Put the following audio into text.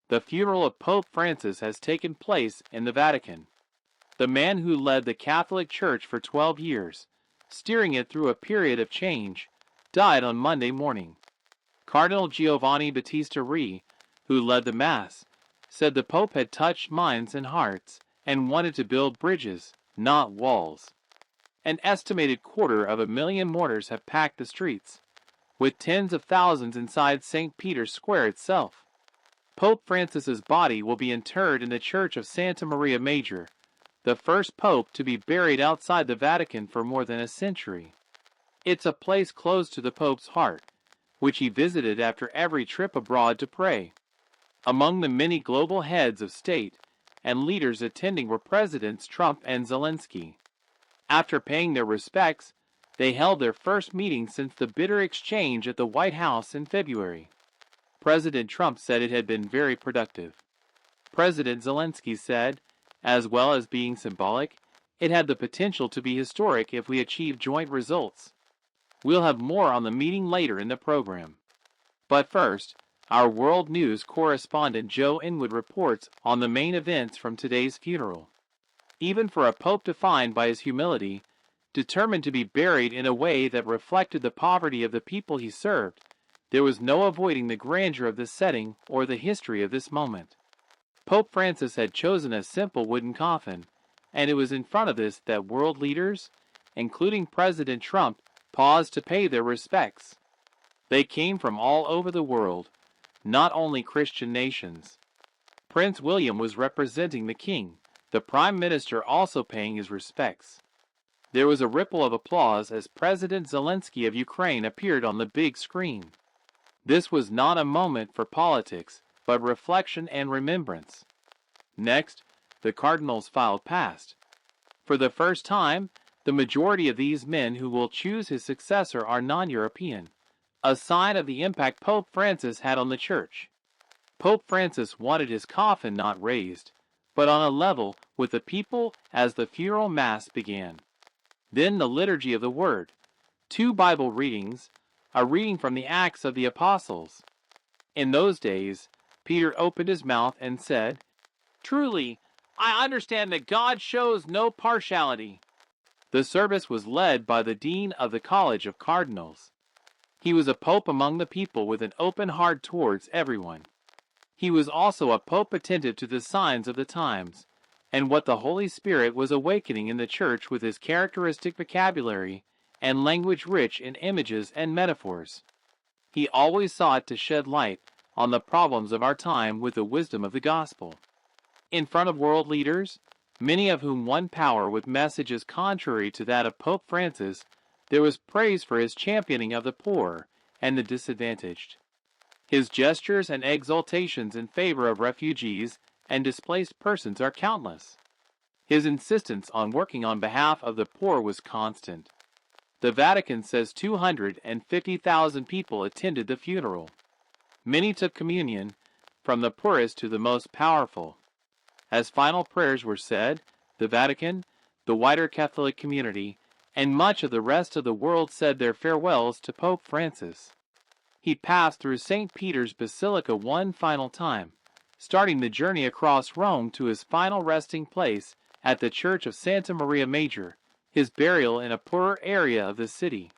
The funeral of Pope Francis has taken place in the Vatican. The man who led the Catholic Church for 12 years, steering it through a period of change, died on Monday morning. Cardinal Giovanni Battista Re, who led the Mass, said the Pope had touched minds and hearts and wanted to build bridges, not walls. An estimated 250,000 mourners have packed the streets, with tens of thousands inside St. Peter's Square itself. Pope Francis's body will be interred in the Church of Santa Maria Maggiore, the first pope to be buried outside the Vatican for more than a century. It's a place close to the Pope's heart, which he visited after every trip abroad to pray. Among the many global heads of state and leaders attending were Presidents Trump and Zelensky. After paying their respects, they held their first meeting since the bitter exchange at the White House in February. President Trump said it had been very productive. President Zelensky said, as well as being symbolic, it had the potential to be historic if we achieve joint results. We'll have more on the meeting later in the program. But first, our world news correspondent Joe Inwood reports on the main events from today's funeral. Even for a pope defined by his humility, determined to be buried in a way that reflected the poverty of the people he served, there was no avoiding the grandeur of this setting or the history of this moment. Pope Francis had chosen a simple wooden coffin, and it was in front of this that world leaders, including President Trump, paused to pay their respects. They came from all over the world, not only Christian nations. Prince William was representing the king, the Prime Minister also paying his respects. There was a ripple of applause as President Zelensky of Ukraine appeared on the big screen. This was not a moment for politics, but reflection and remembrance. Next, the cardinals filed past. For the first time, the majority of these men who will choose his successor are non-European, a sign of the impact Pope Francis had on the Church. Pope Francis wanted his coffin not raised, but on a level with the people as the funeral mass began. Then the liturgy of the Word, 2 Bible readings, a reading from the Acts of the Apostles. In those days, Peter opened his mouth and said, "Truly, I understand that God shows no partiality." The service was led by the Dean of the College of Cardinals. He was a pope among the people with an open heart towards everyone. He was also a pope attentive to the signs of the times, and what the Holy Spirit was awakening in the Church with his characteristic vocabulary and language rich in images and metaphors. He always sought to shed light on the problems of our time with the wisdom of the gospel. In front of world leaders, many of whom won power with messages contrary to that of Pope Francis, there was praise for his championing of the poor and the disadvantaged. His gestures and exaltations in favor of refugees and displaced persons are countless. His insistence on working on behalf of the poor was constant. The Vatican says 250,000 people attended the funeral. Many took communion, from the poorest to the most powerful. As final prayers were said, the Vatican, the wider Catholic community, and much of the rest of the world said their farewells to Pope Francis. He passed through St. Peter's Basilica one final time, starting the journey across Rome to his final resting place at the Church of Santa Maria Maggiore, his burial in a poorer area of the city.